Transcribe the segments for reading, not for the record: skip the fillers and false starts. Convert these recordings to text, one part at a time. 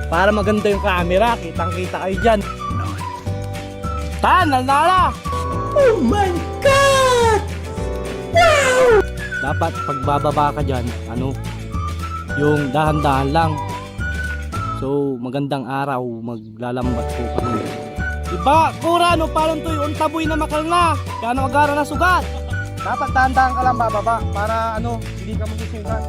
Para maganda yung camera, kitang-kita kayo dyan. Tan, nalala! Oh my God! Wow! Dapat pagbababa ka dyan, yung dahan-dahan lang. So, magandang araw, maglalambat po kami. Diba, kura, parang to yung taboy na makal na. Kaya magara na sugat. Dapat dahan-dahan ka lang bababa para hindi ka magsusugat.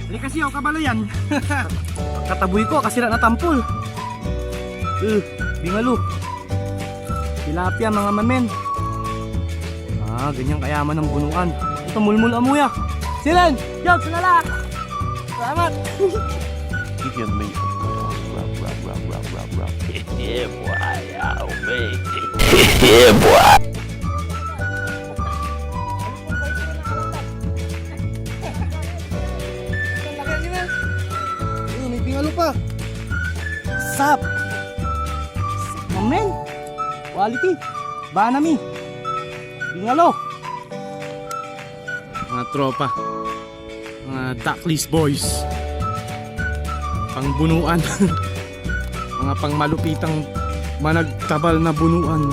Hindi kasi ako kabalo yan. Kataboy ko kasi natampol. Bingalo. Tilapia mga mamen. Ganyan kayaman ng bunuan. Ito mulmul amuya. Silen! Jokes na lang! Salamat! Give me yeah boy, oh baby. Yeah boy. May bingalo pa. Sap. Amen. Quality. Banami. Bingalo. Mga tropa. Mga duckless boys. Pangbunuan. Mga pangmalupitang managtabal na bunuan.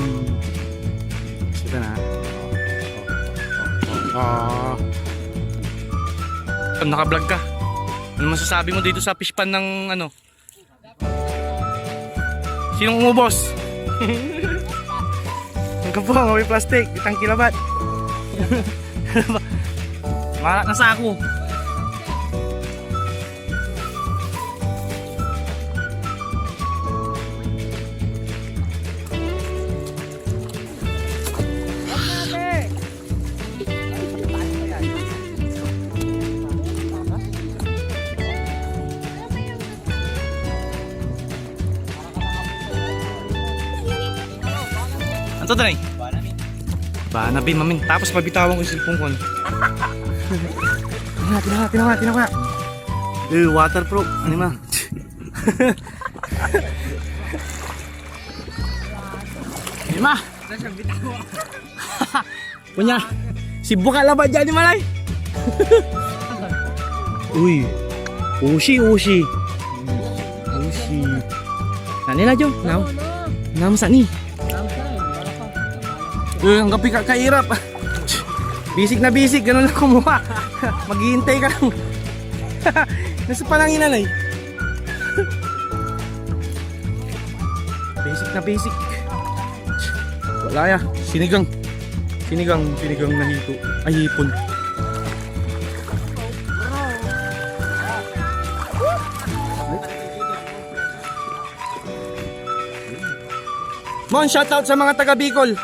Kita na. Naka-vlog ka. Ano masasabi mo dito sa fish pan ng Sinong umubos? Ang kapong, may plastic, itang kilabat. Marat na sa ako. Ano to na Banabi mamin. Tapos mabitawan ko yung cellphone ko. Tinawa. Waterproof. Ano ma? Lima. Punya. Si buka labat dyan ni Malay. Uy. Ushi. Nanila Jo. Namsa ni. Ang gabi kairap. Bisik na bisik, ganun lang kumuha. Maghihintay ka lang. Nasa palanginan ay. Basic na basic. Wala ya, sinigang na hito. Ay, hipon. Mon, shoutout sa mga taga Bicol.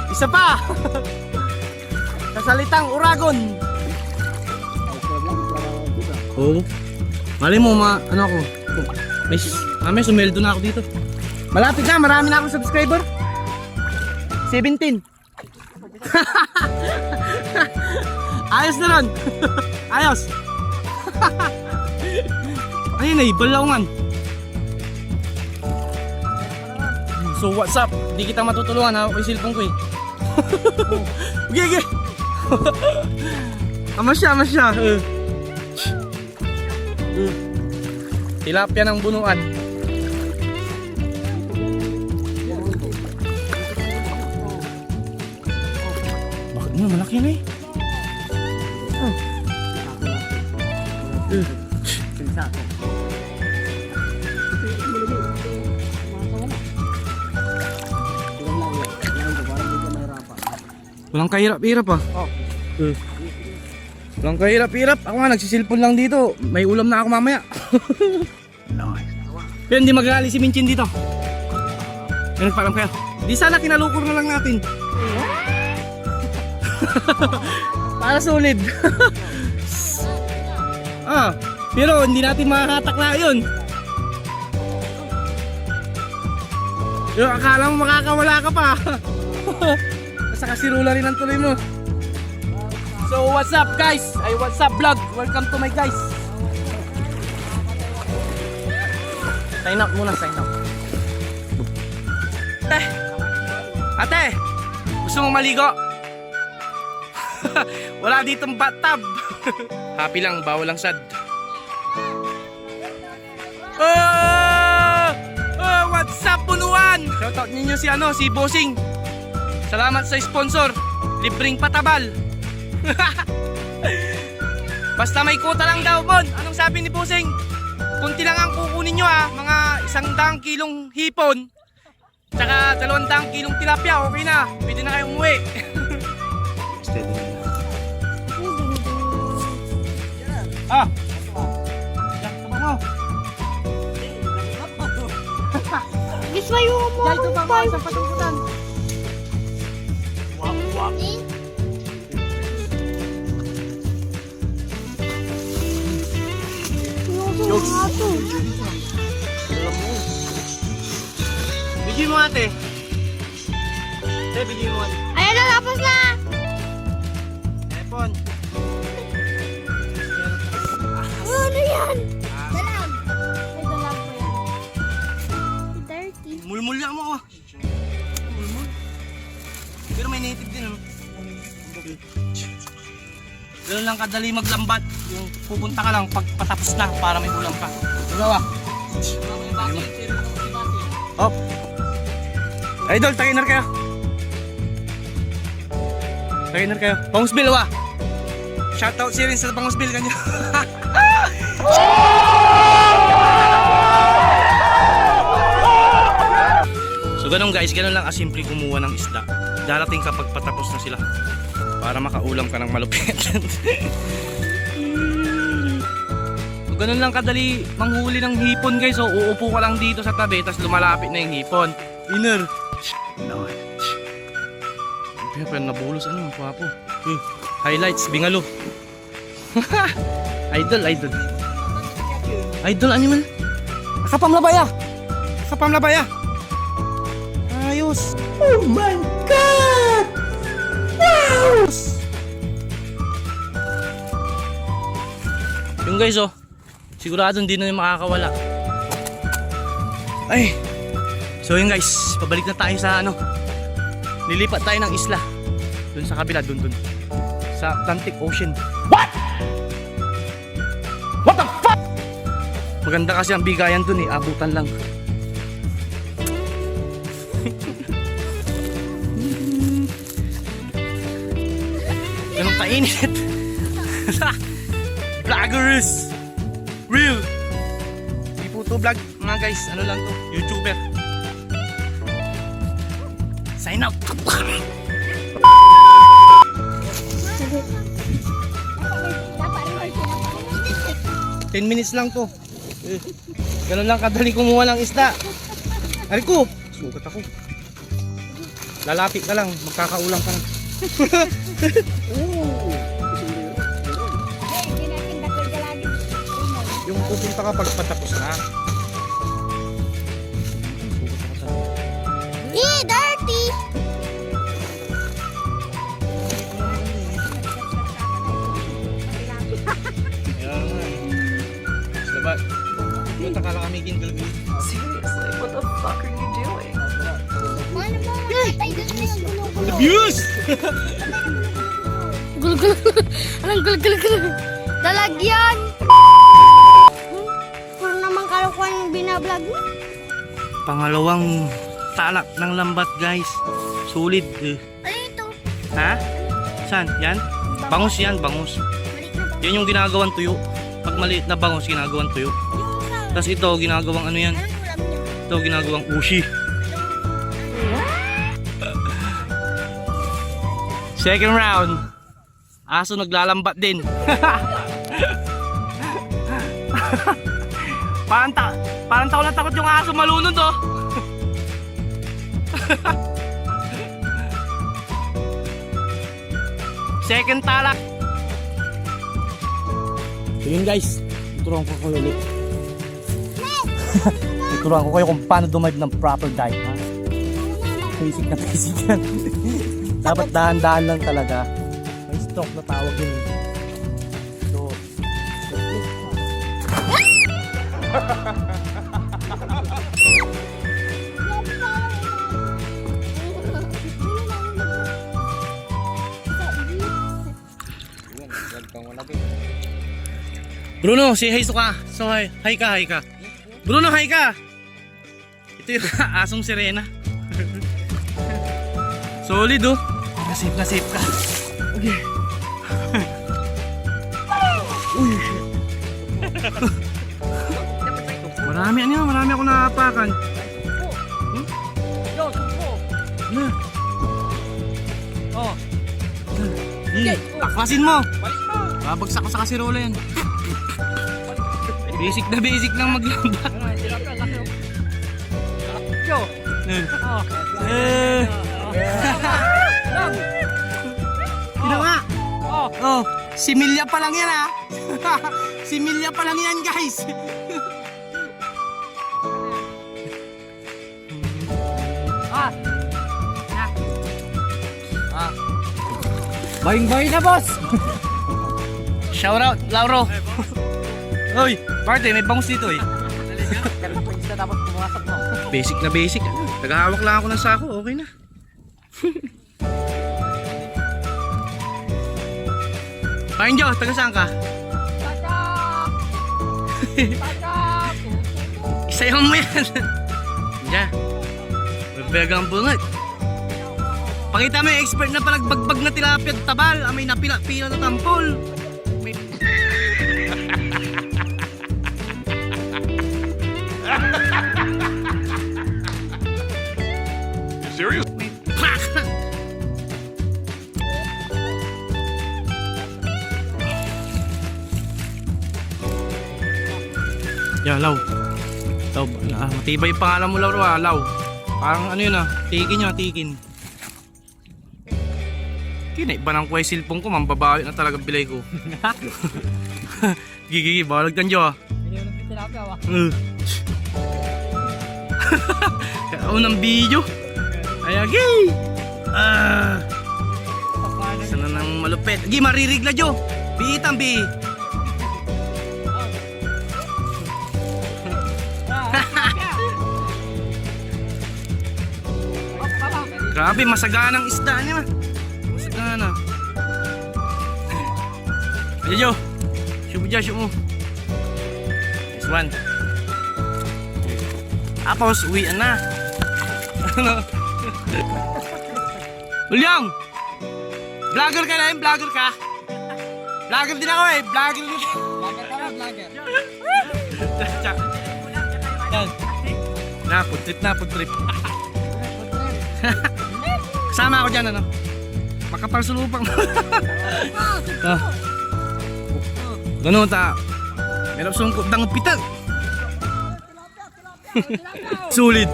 Isa pa. Sa salitang Uragon. Oo. Mali mo ako. May sumeldo na ako dito. Malapit na, marami na akong subscriber. 17. Ayos na ron. Ayos. Ayun ay, balaungan. So what's up? Di kita matutulungan, hawak ko yung cellphone ko eh. Okay. Amasya. Tilapia ng bunuan. Bakit mo malaki na eh? Walang kahirap-hirap ah. Walang kahirap-hirap. Ako nga nagsisilpon lang dito. May ulam na ako mamaya. Pero hindi magagali si Minchin dito. May nagpaalam kayo. Di sana kinalukor na lang natin. Para solid. Pero hindi natin makahatak na yun. Yung akala mo makakawala ka pa. Basta kasirula rin ang tuloy mo. So what's up guys? What's up vlog? Welcome to my guys. Sign up muna, sign up. Ate, gusto mong maligo? Wala ditong bathtub. Happy lang, bawal lang sad. What's up punuan? Shoutout ninyo si Bossing. Salamat sa sponsor. Libreng patabal. Basta may kuta lang daw, Bon. Anong sabi ni Bossing? Kunti lang ang kukunin nyo mga 100 kilong hipon. Tsaka 200 kilong tilapia, okay na. Pwede na kayong umuwi. Steady na. Gusto yung mo. Ito pa mga sa patungkutan. Wap. Bigyan mo ate. Bigyan mo ate. Ayan na, tapos na. Epon. Ano yan? Dalag. May dalag po yan. Dirty. Mulmulya mo ako. Mulmul. Pero may native din ano. Ganun lang kadali maglambat. Yung pupunta ka lang pag patapos na para may ulam pa. Diba? Hop. Idol, takinar kayo. Takinar kayo. Pangusbil wa. Shoutout si Rin sa Pangusbil kanyo. So ganun guys, ganun lang asimple kumuha ng isda. Darating kapag patapos na sila para makaulam ka ng malupit. So ganun lang kadali manghuli ng hipon guys. So uupo ka lang dito sa tabi tapos lumalapit na yung hipon. Inner. Pero nabulos ano, papo. Highlights, bingalo. Idol. Idol, ano man? Akapamlabaya. Ayos. Oh my God! Wow! Yung guys sigurado hindi na yung makakawala. Ay. So yun guys, pabalik na tayo sa lilipat tayo ng isla. Doon sa kabila, doon. Sa Atlantic Ocean. What the fuck? Maganda kasi ang bigayan doon abutan lang. Ganun kainit. Vloggers. Real. Hindi po to vlog mga guys. Ano lang to? YouTuber. Sign up. 10 minutes lang to. Ganun lang kadali kumuha ng isda. Ari ko. Sugat ako. Lalapit ka lang. Magkakaulang ka na. Yung pupunta ka pag patapos na. Dirty. Diba? Yung takala kami gingalgal. Seriously, what the fuck are you doing? Ano ba? Ay, doon na yung gulo-gulo. Abuse! Gulgul. Anong gulgul? Dalag yan. Puro naman kalukuhan yung binablog mo. Pangalawang talak ng lambat guys. Solid. Ano ito? Ha? Saan? Yan? Bangus yan, bangus. Yan yung ginagawang tuyo. Pag maliit na bangus, ginagawang tuyo. Tapos ito, ginagawang ano yan? Ito, ginagawang ushi. Second round. Aso naglalambat din. Parang tao na takot yung aso malunod oh. Second talak. So yun guys, tuturuan ko kayo ulit. Tuturuan ko kayo kung paano dumive ng proper dive. Ha? Basic na basic yan. Dapat dahan-dahan lang talaga. May stroke na tawag yun. So, Bruno, say hi ka. So hi ka. Bruno, hi ka. Ito yung asong sirena. Solid oh. Safe ka. Okay. Uy. Marami ako naapakan. Na. Oh. Taklasin mo. Babagsak ko sa kasirola yan. Basic lang maglambat. Ginawa. Oh, similya pa lang yan ha. Similya pa lang yan guys. Baying na boss. Shout out Lauro. Oy, parte may bangus dito eh. Basic na basic. Naghahawak lang ako ng sako, okay na. Kain Jo, taga saan ka? Isayaw mo yan. Diyan. Bebegang bungat. Pakita mo yung expert na palagbagbag na tilapia at tabal. May napila na tampol. Serious? Yeah, Law. Matibay yung pangalan mo, Law. Parang ano yun tikin. Kinaiba ng kuway silpong ko, mambabawi na talagang bilay ko. Gigi, balag kan Jo. Unang video. Ayagi. Sana nang malupit. Gi, maririgla Jo. Biitang bi. Grabe, masaganang isda niya. Masagana. Ayo Jo. Shoot mo. This one. Tapos, uwian na. Ulyong! Vlogger ka na yun? Vlogger ka? Vlogger din ako eh. Vlogger ka. Yan. Food trip. Sama ako dyan ano. Makapal sulupang. Ganun ta. Merap sungkop dang pitag. Sulit.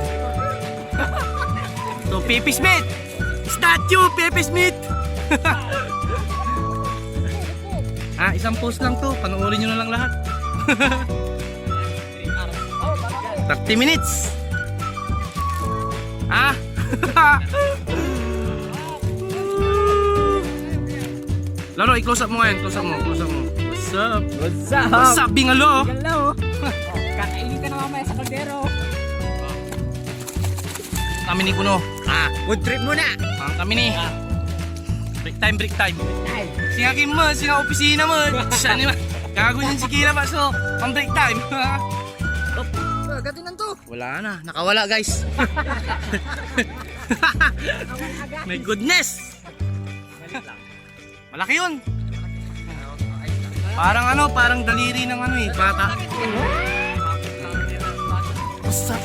So, Pepe Smith. Statue, Pepe Smith. Isang post lang to. Panoorin nyo na lang lahat. 30 minutes. Laro, i-close up mo ngayon. Close up mo. What's up, Bingalo? Kakainin ka na mamaya sa kaldero. Kami ni Kuno. Food trip muna. Kami ni. Break time. Singakin mo, singa opisina mo. Saan naman? Gagawin yun si Kira pa. So, pang break time. Gatinan to. Wala na. Nakawala guys. My goodness. Malaki yun. Parang daliri ng bata. What's up?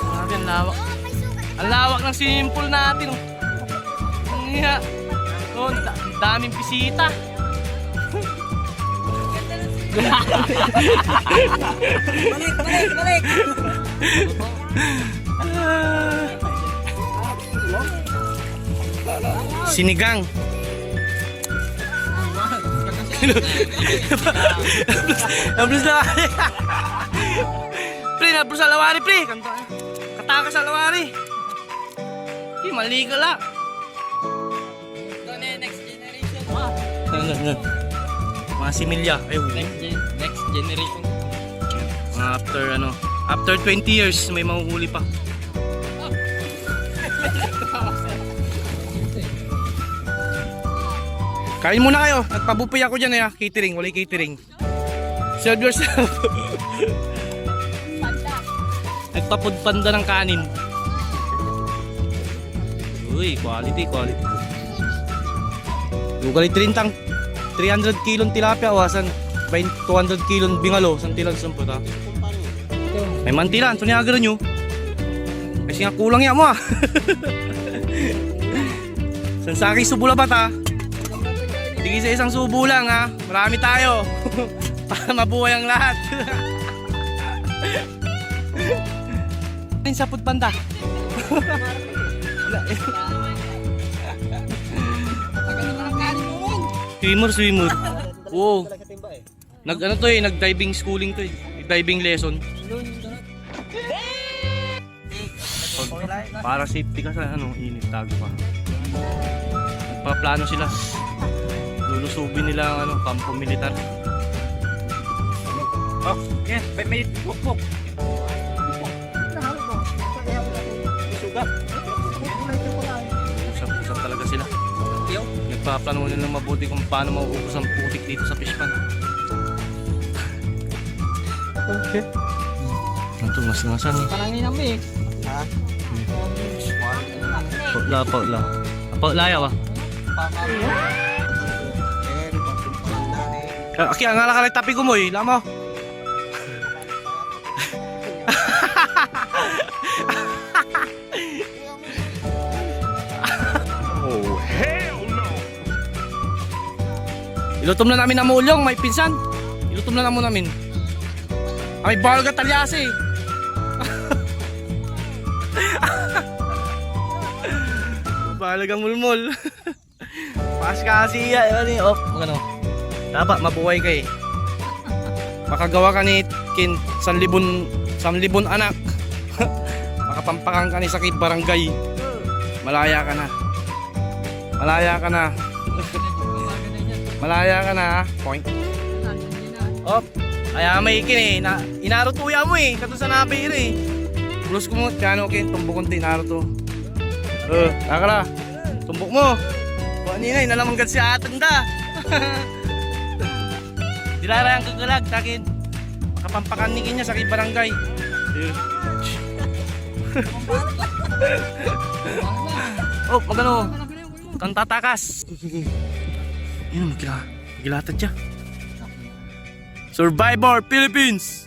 Grabe, ang lawak. Ang lawak ng swimming pool natin. Ang hiya. Daming bisita. Balik. Sinigang. Nablos na. Pre, nablos sa lawari, pre. Kataka sa lawari. Mali ka lang. Next generation. Mga similya. Next generation. After 20 years may mahuhuli pa. Kain muna kayo. Nagpabupoy ako dyan catering, wala catering. Serve yourself. Nagpapudpanda ng kanin. Uy, quality. Lugali 300 kilong tilapia, wasan 200 kilong bingalo, santilan sampot ha. May mantilan, ito niagara nyo. Kasi nga kulang yan mo Sansaki subo labat ha. Tingin sa isang subo lang ha. Marami tayo. Para mabuhay ang lahat. Sa putpanda. Swimmer. Wow. Nag-diving schooling to diving lesson. Para safety ka sa init, tago pa. Nagpaplano sila. Lulusubin nila ang kampo militar. Oh, yeah, may pupok. Usap talaga sila. Nagpaplano nila mabuti kung paano mauubos ang putik dito sa fish pan. Okay. Ito mas-masan eh. Parang inami. Paula yaw Aki, ang alakal tapi ko mo lama. Oh, hell no! Ilutom na namin ang mulyong, may pinsan. Ilutom na namin. Ay, bawal ka talyasi. Balagang mulmul. Pas kasi dapat mabuhay ka makagawa ka ni kin 1,000 anak. Makapampakan ka ni sakit barangay. Malaya ka na point. Kaya may na inarutuya mo kato sa nabi Plus ko mo kano tumbok konti naruto. Nakala. Tumbok mo. Kuaninay nalamang gad si atanda. Dilara ang kagalag takin. Makapampakan ni kinya sa barangay. Magano? Kantatakas. Yan magilatad siya. Survivor Philippines.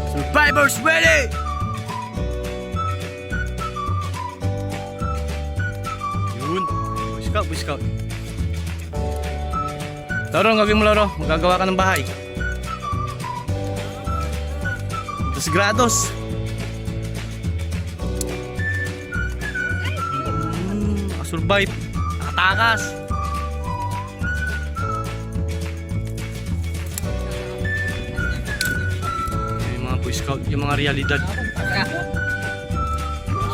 Survivors ready. Yun. Boy Scout. Laro, gawin mo laro. Magagawa ka ng bahay. 2 grados. Survive. Nakatakas. Yung mga Boy Scout, yung mga realidad.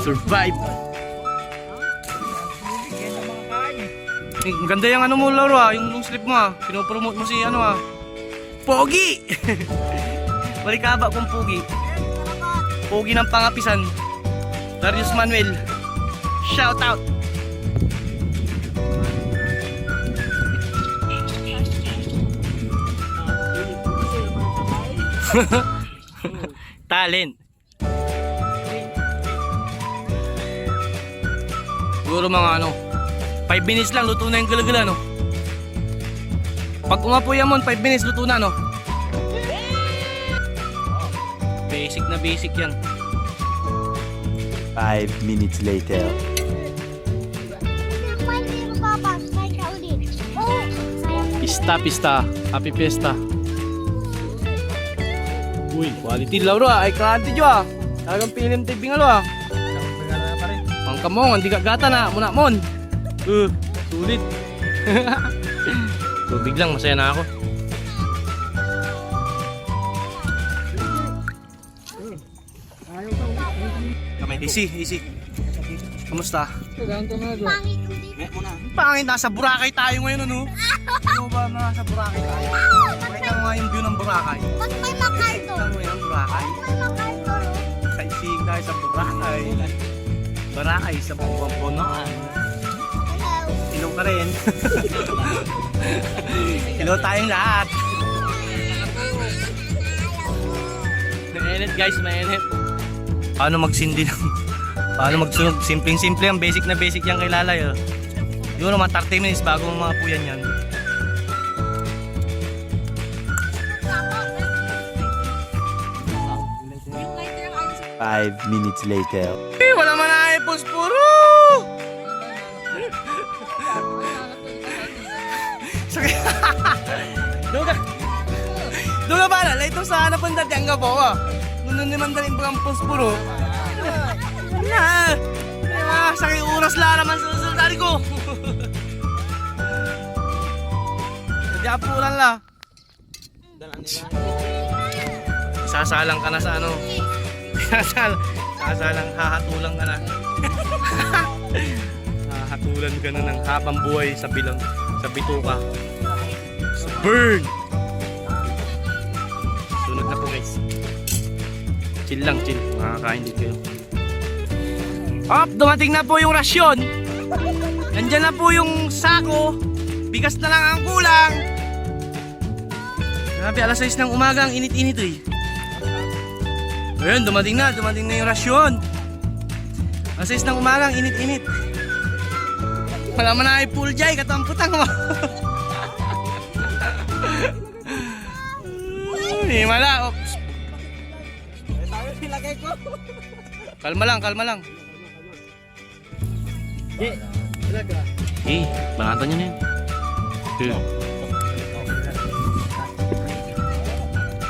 Survive. Ang ganda yung mo laro yung slip mo pinopromote mo si Pogi. Balikaba kong Pogi. Pogi ng pangapisan. Darius Manuel. Shout out. Talent. Siguro mga 5 minutes lang, luto na yung galagala, Pag umapoy yan, 5 minutes, luto na, Basic yan. 5 minutes later. Pista. Happy Fiesta. Uy, quality lauro ah. Ay, klante jo ah. Talagang film TV nga lo ah. Ang kamong, hindi kagata na. Muna mon. Sulit. Tubig lang, masaya na ako. Easy. Kamusta? Pangit, nasa Boracay tayo ngayon, ano? Ano ba, nasa Boracay tayo? Pakita mo nga yung view ng Boracay. Ba't may makarto? Pakita mo yung Boracay. May makarto. Sightseeing tayo sa Boracay. Boracay sa Pampunoan. Hello ka rin. Hello tayong lahat. Mainit guys, mainit. Paano magsindi ng... Paano magsunog? Simpleng-simple yan. Basic na basic yan kay Lalay. Oh. Yun naman, 30 minutes bago mga puyan yan. Five minutes later. Wala man na ipos puro! Doon ka pala, ito sa hanapan dati ang gapo ah. Nung naman daling pang puro. Sakit oras lang naman sa susunod ko. Diapulan la. Sasalang ka na sa ano. Sasalang hahatulang ka na. Hahatulan ka na ng habang buhay sa bilang sa bituka. Burn! Sunod na po guys. Chill lang, chill. Makakain din kayo. Dumating na po yung rasyon. Nandyan na po yung sako. Bigas na lang ang kulang. Grabe, alas 6 ng umaga, ang init-init eh. Ayun, dumating na yung rasyon. Alas 6 ng umaga, ang init-init. Wala man na ay pool jay, katamputang mo. Himala, ops. Kalma lang. Banatan nyo na yun.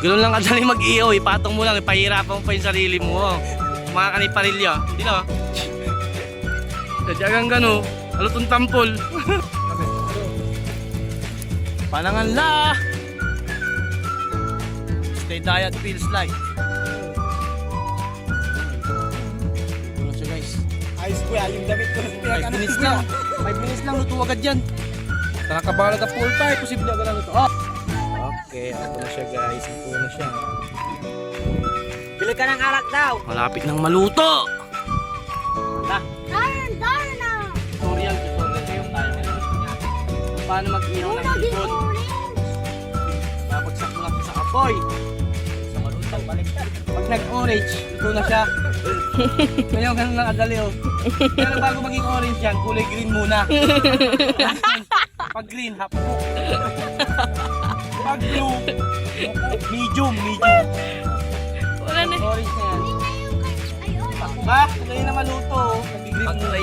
Ganun lang kadali mag-iyo, ipatong mo lang, ipahirapan mo pa yung sarili mo. Mga kaniparilya, hindi na. Sadyagang gano, halutong tampol. Panangan la! Stay diet feels like. Ano siya guys? Ayos kuya, yung damit ko. 5 minutes lang. 5 minutes lang, luto agad yan. Nakakabala na full time, posible agad lang luto. Okay, ito na siya guys. Ito na siya. Bili ka ng alak daw. Malapit nang maluto. Darn na! Tutorial yung tayo. Paano mag-ihaw ng hipon. Babagsak mo lang sa apoy. Sa malutang baliktad. Pag nag-orange, ito na siya. Ngayon, ganun lang adali oh. Pero bago maging orange yan, kulay green muna. Pag green, half cook. Pag blue, medium. Wala na. Orange na yan. Ba, ngayon na maluto oh. Nag-green muna. Oh,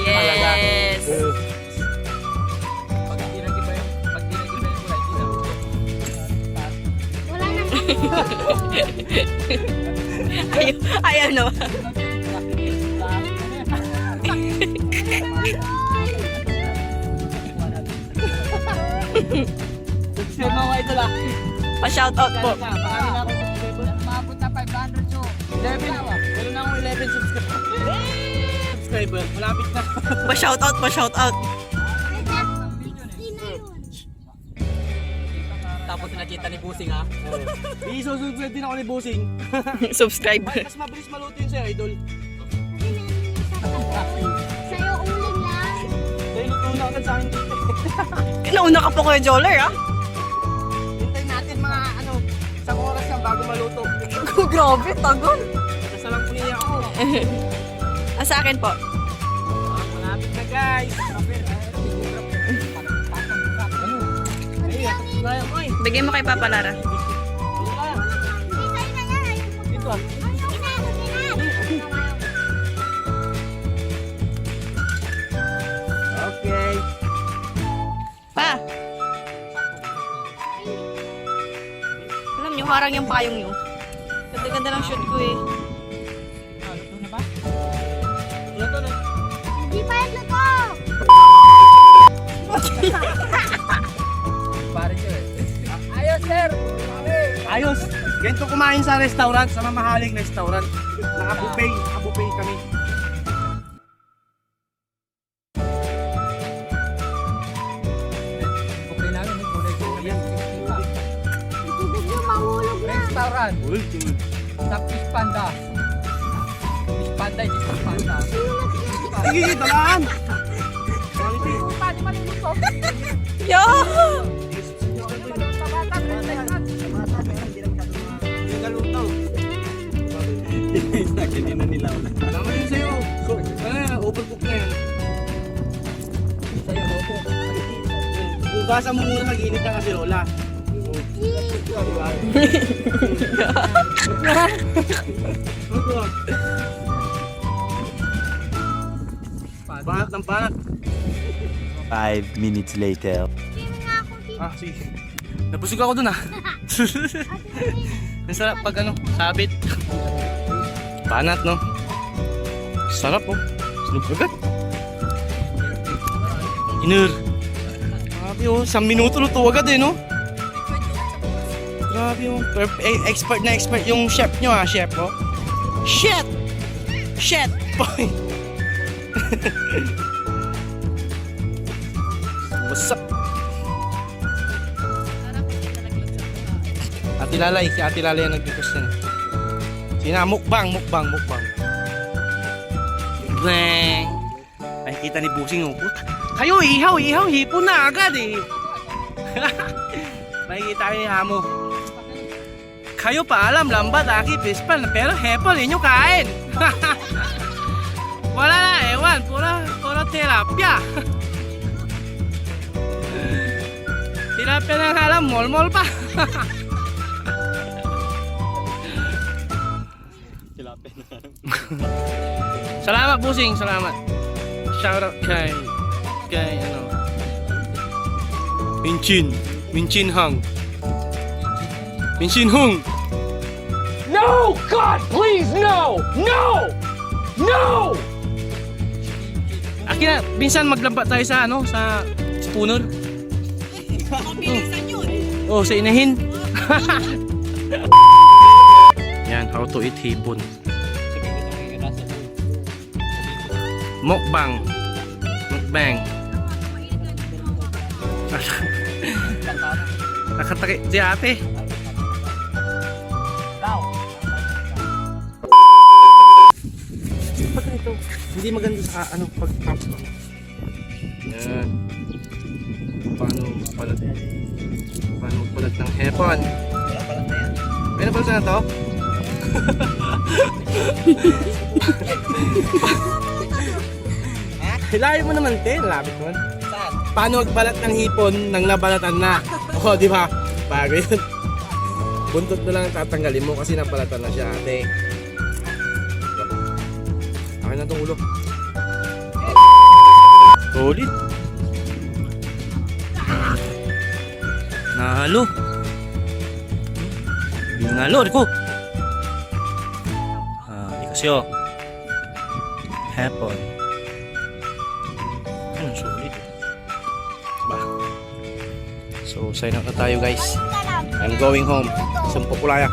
yes. Pag dinagi ba yung kulay, hindi na. Wala na. Ayaw no. Subscribe mo mga idol ah. Pa-shoutout po. Paano na ako subscriber? Maabot na 500 so. 11. Meron na akong 11 subscriber. Malapit na. Pa-shoutout. Tapos nakita ni Busing ha. Isusubscribe din ako ni Bossing. Subscribe. Mas mabilis maluto yun sa'yo, idol. Sa'yo uling lang. Dahil luto na agad sa akin dito. Nauna ka po Kuya Joller ha? Hintayin natin mga isang oras lang bago maluto. Grabe, tagal. Nasalang po niya ako. Sa akin po. Malapit na guys. Bigay mo kay Papa Lara. Hindi sa'yo na yan. Dito ah. Okay. Pa. Parang yung payong nyo. Ganda-ganda ng shoot ko eh. Ito na ba? Hindi pa yan luto. Pare siya eh. Ayos, sir! Ayos! Ganito kumain sa restaurant, sa mamahaling restaurant. Naka-buffet kami. Okay namin, kulay ko yan. Tubig nyo mahulog na. Restaurant. Sa Fish Panda. Fish Panda, Fish Panda. Sige, talaan! Pwede maluluto. Yo! Tama yun sa'yo. Overcook na yan. Hugasan mo muna mag-init na kasi Lola. Banat ng banat. 5 minutes later. Sino nga ako dito? Ah, sige. Nabusog ako dun ah. Ang sarap pag ano, sabit. Banat no? Sarap oh. Sunog agad. Inur. Grabe oh, 1 minuto luto agad eh no? Grabe oh. Expert na expert yung chef nyo ah, chef oh. Shit! Shit! Boy! What's up? Ate Lalay, si Ate Lalay ang nag-request yan. Sina, mukbang. Bang! Ay, kita ni Busing oh. Puta. Kayo, ihaw, hipon na agad eh. Makikita kayo ni Amo. Kayo pa alam, lambat, aki, pispal, pero hepol, inyo kain. Wala na, ewan, pura terapya. Terapya na nga lang, mol pa. Salamat Busing, salamat. Shout out kay ano Minchin Hung. No! God, please, no! No! No! Akin na, minsan maglamba tayo sa ano, sa spooner. Mabilisan yun. Oh, sa inahin. Yan, how to eat hipon. Mukbang. Nakataki si ate. Pag ito, hindi maganda sa ano pag-pop. Yan. Paano magpalat ng hepon? May napalat na to? Hilahin mo naman, te. Labit mo. Saan? Paano magbalat ng hipon nang nabalatan na? O, di ba? Bago yun. Buntot na lang ang tatanggalin mo kasi nabalatan na siya, ate. Akin na itong ulo. Solid. Nalo. Nalo, Rico. Ikasyo. Hapon. Solid. Ba. So, sign out na tayo guys. I'm going home. Sampok Kulaya.